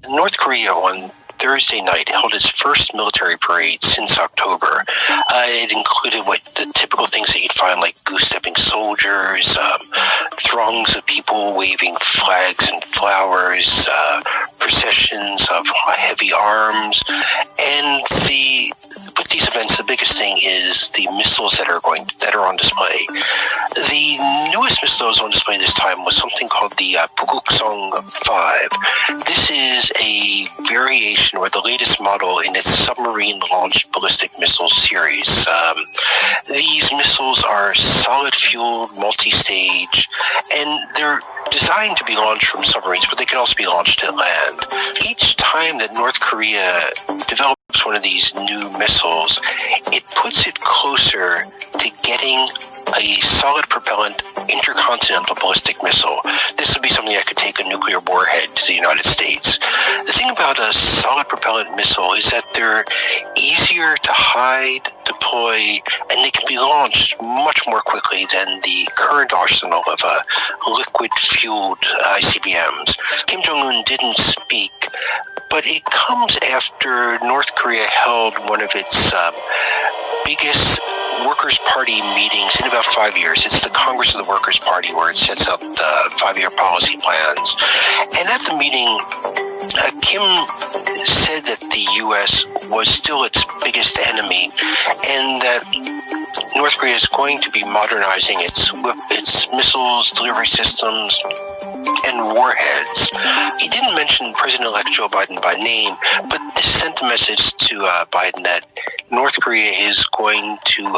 North Korea on Thursday night held its first military parade since October. It included what the typical things that you'd find, like goose-stepping soldiers, throngs of people waving flags and flowers, processions of heavy arms, and with these events, the biggest thing is the missiles that are on display. The newest missile that was on display this time was something called the Puguksong 5. This is a variation or the latest model in its submarine-launched ballistic missile series. These missiles are solid-fueled, multi-stage, and they're designed to be launched from submarines, but they can also be launched at land. Each time that North Korea develops one of these new missiles, it puts it closer to getting a solid propellant intercontinental ballistic missile. This would be something that could take a nuclear warhead to the United States. The thing about a solid propellant missile is that they're easier to hide, deploy, and they can be launched much more quickly than the current arsenal of liquid-fueled ICBMs. Kim Jong-un didn't speak, but it comes after North Korea held one of its biggest Workers' Party meetings in about 5 years. It's the Congress of the Workers' Party, where it sets up the 5-year policy plans. And at the meeting, Kim said that the U.S. was still its biggest enemy, and that North Korea is going to be modernizing its missiles, delivery systems, and warheads. He didn't mention President-elect Joe Biden by name, but this sent a message to Biden that North Korea is going to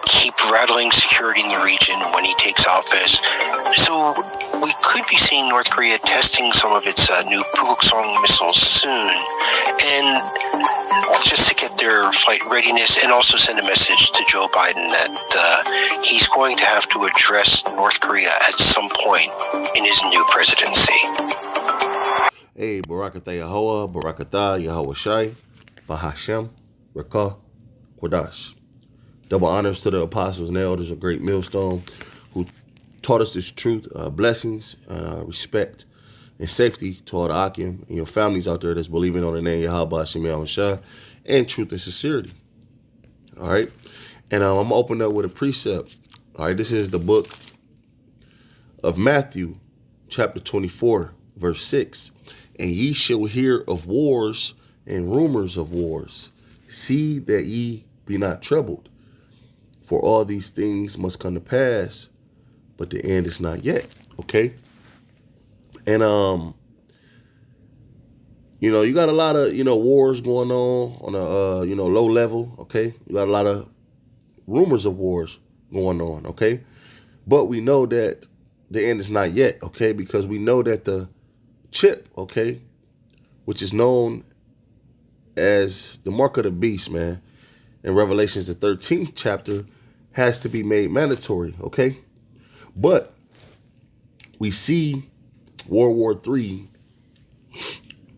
keep rattling security in the region when he takes office. So we could be seeing North Korea testing some of its new Puguksong missiles soon, and just to get their flight readiness, and also send a message to Joe Biden that he's going to have to address North Korea at some point in his new presidency. Hey, Barakatah Yahuwah, Barakatah Yahweh Shai, Bahashem, Rakah, Quadash. Double honors to the apostles and elders of Great Millstone who taught us this truth, blessings, respect, and safety to all the Akim and your families out there that's believing on the name Yahweh Hashem Yahweh Shai, and truth and sincerity. All right? And I'm going to open up with a precept. All right? This is the book of Matthew, chapter 24, verse 6. And ye shall hear of wars and rumors of wars. See that ye be not troubled. For all these things must come to pass, but the end is not yet. Okay? And, you got a lot of, wars going on a, low level. Okay? You got a lot of rumors of wars going on. Okay? But we know that the end is not yet. Okay? Because we know that the chip, okay, which is known as the mark of the beast, man, in Revelations, the 13th chapter, has to be made mandatory, okay? But we see World War III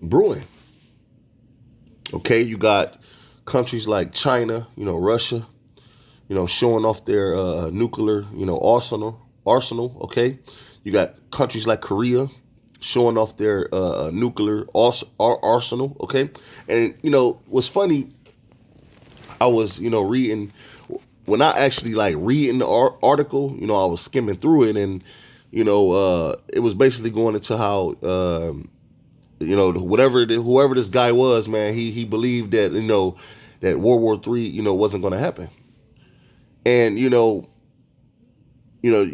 brewing. Okay, you got countries like China, Russia, showing off their nuclear, arsenal, okay? You got countries like Korea showing off their nuclear arsenal, okay? And, what's funny, I was, reading, when I actually reading the article, I was skimming through it, and, it was basically going into how, whoever this guy was, man, he believed that, that World War III, wasn't going to happen. And, you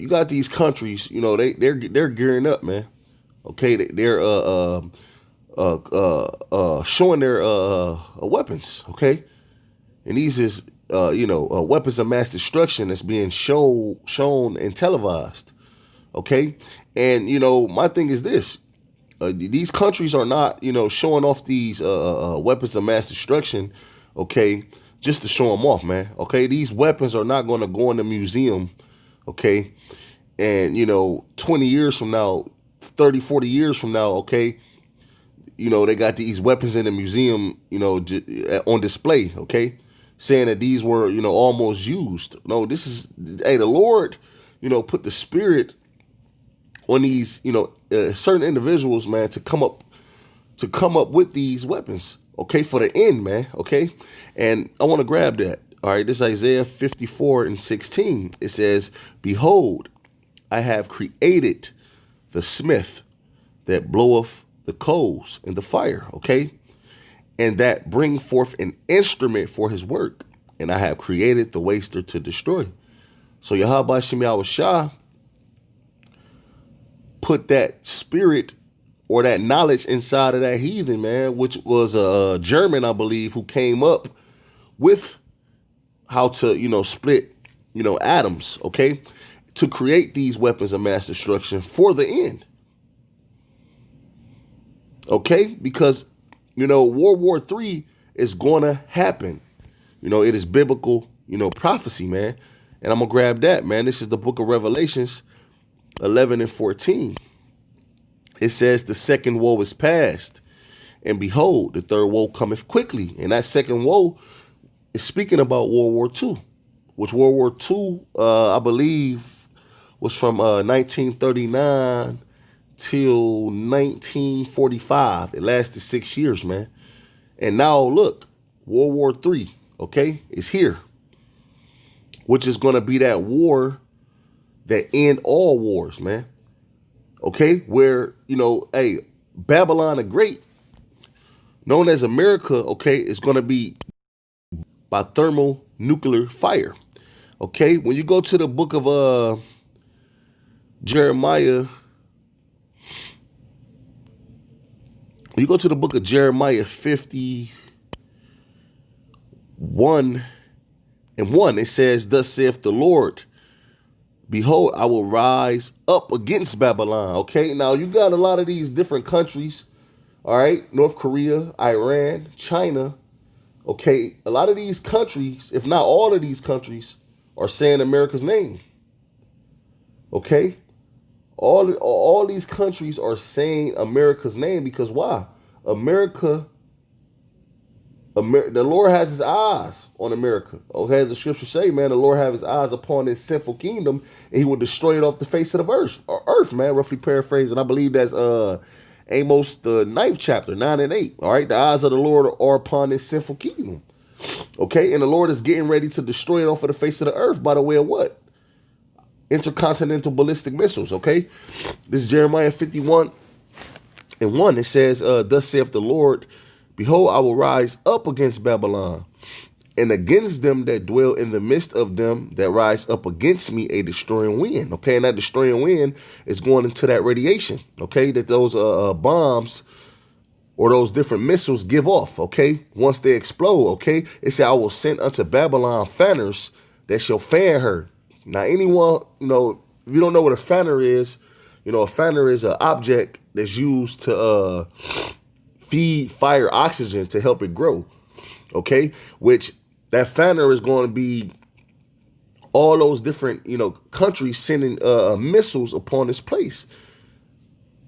got these countries, they're gearing up, man. Okay, they're showing their weapons, okay? And these is weapons of mass destruction that's being shown and televised, okay? And my thing is this: these countries are not showing off these weapons of mass destruction, okay, just to show them off, man. Okay, these weapons are not going to go in the museum, okay, and 20 years from now, 30, 40 years from now, okay, they got these weapons in the museum, on display, okay, saying that these were, almost used. No, this is, the Lord, put the spirit on these, certain individuals, man, to come up to come up with these weapons, okay, for the end, man, okay? And I want to grab that. All right, this is Isaiah 54:16. It says, behold, I have created the smith that bloweth the coals in the fire, okay? And that bring forth an instrument for his work. And I have created the waster to destroy. So Yahweh Shem Yahushua put that spirit or that knowledge inside of that heathen, man, which was a German, I believe, who came up with how to, split, atoms, okay, to create these weapons of mass destruction for the end. Okay, because, World War III is going to happen. It is biblical, prophecy, man. And I'm going to grab that, man. This is the book of Revelations 11:14. It says the second woe is past. And behold, the third woe cometh quickly. And that second woe is speaking about World War II, which World War II, I believe, was from 1939 till 1945. It lasted 6 years, man. And now, look, World War III, okay, is here, which is going to be that war that end all wars, man. Okay, where, Babylon the Great, known as America, okay, is going to be by thermonuclear fire. Okay, when you go to the book of Jeremiah, when you go to the book of Jeremiah 51:1, it says, thus saith the Lord, behold, I will rise up against Babylon. Okay, now you got a lot of these different countries, all right, North Korea, Iran, China. Okay, a lot of these countries, if not all of these countries, are saying America's name. Okay, all these countries are saying America's name because why? The Lord has his eyes on America. Okay, as the scriptures say, man, the Lord have his eyes upon this sinful kingdom, and he will destroy it off the face of the earth, man, roughly paraphrasing. I believe that's Amos, the 9th chapter, 9 and 8. All right, the eyes of the Lord are upon this sinful kingdom. Okay, and the Lord is getting ready to destroy it off of the face of the earth by the way of what? Intercontinental ballistic missiles. Okay, this is Jeremiah 51:1. It says, thus saith the Lord, behold, I will rise up against Babylon, and against them that dwell in the midst of them that rise up against me a destroying wind. Okay, and that destroying wind is going into that radiation, okay, that those bombs or those different missiles give off, okay, once they explode, okay. It said, I will send unto Babylon fanners that shall fan her. Now, anyone, if you don't know what a fanner is, a fanner is an object that's used to feed fire oxygen to help it grow, okay, which that fanner is going to be all those different, countries sending missiles upon this place.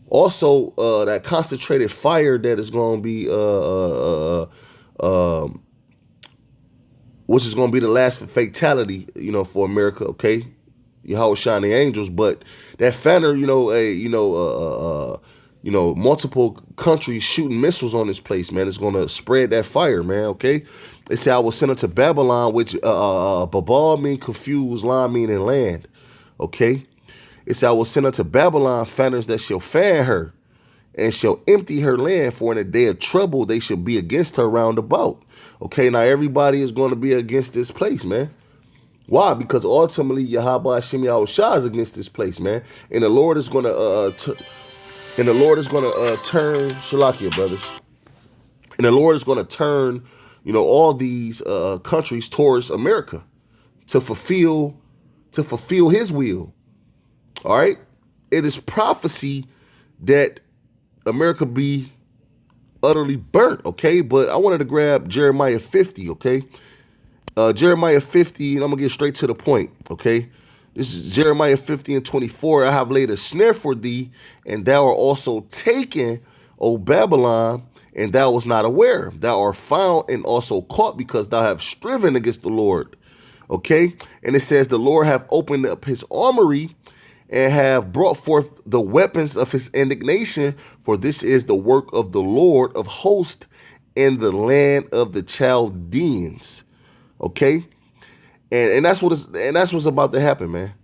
Also, that concentrated fire that is going to be, which is going to be the last fatality, for America, okay? Yahweh shine the angels, but that fanner, multiple countries shooting missiles on this place, man. It's going to spread that fire, man, okay? They say I will send it to Babylon, which Babal mean confused, Lam meaning land, okay? It said I will send unto Babylon fanners that shall fan her and shall empty her land, for in a day of trouble they shall be against her round about. Okay, now everybody is going to be against this place, man. Why? Because ultimately Yahweh Hashem Yahushua is against this place, man. And the Lord is going to turn Shalakia, brothers. And the Lord is going to turn, all these countries towards America to fulfill his will. All right. It is prophecy that America be utterly burnt. OK, but I wanted to grab Jeremiah 50. OK, Jeremiah 50. And I'm gonna get straight to the point. OK, this is Jeremiah 50:24. I have laid a snare for thee, and thou art also taken, O Babylon, and thou was not aware. Thou art found and also caught, because thou have striven against the Lord. OK, and it says the Lord hath opened up his armory, and have brought forth the weapons of his indignation, for this is the work of the Lord of hosts in the land of the Chaldeans. Okay? And that's what's about to happen, man.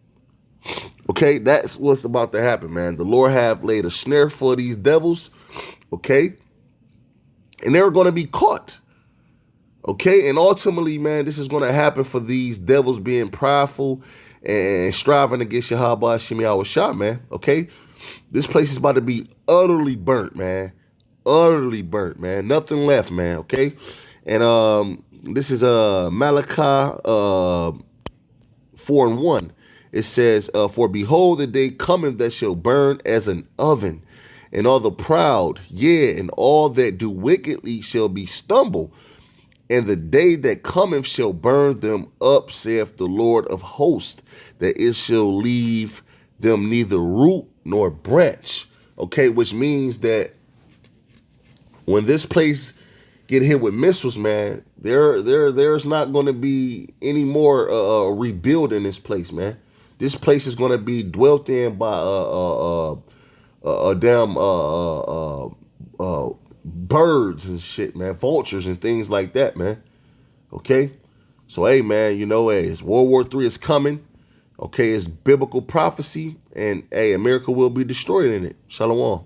Okay, that's what's about to happen, man. The Lord have laid a snare for these devils, okay? And they're going to be caught, okay? And ultimately, man, this is going to happen for these devils being prideful and striving against Yahweh Hashem Yahweh Shah, man, okay? This place is about to be utterly burnt, man. Utterly burnt, man. Nothing left, man, okay? And this is Malachi 4:1. It says, for behold, the day cometh that shall burn as an oven, and all the proud, yea, and all that do wickedly shall be stumbled. And the day that cometh shall burn them up, saith the Lord of hosts, that it shall leave them neither root nor branch. Okay, which means that when this place get hit with missiles, man, there's not going to be any more rebuilding this place, man. This place is going to be dwelt in by birds and shit, man, vultures and things like that, man. Okay, so hey, man, you know, hey, it's World War III is coming. Okay, it's biblical prophecy, and hey, America will be destroyed in it. Shalom.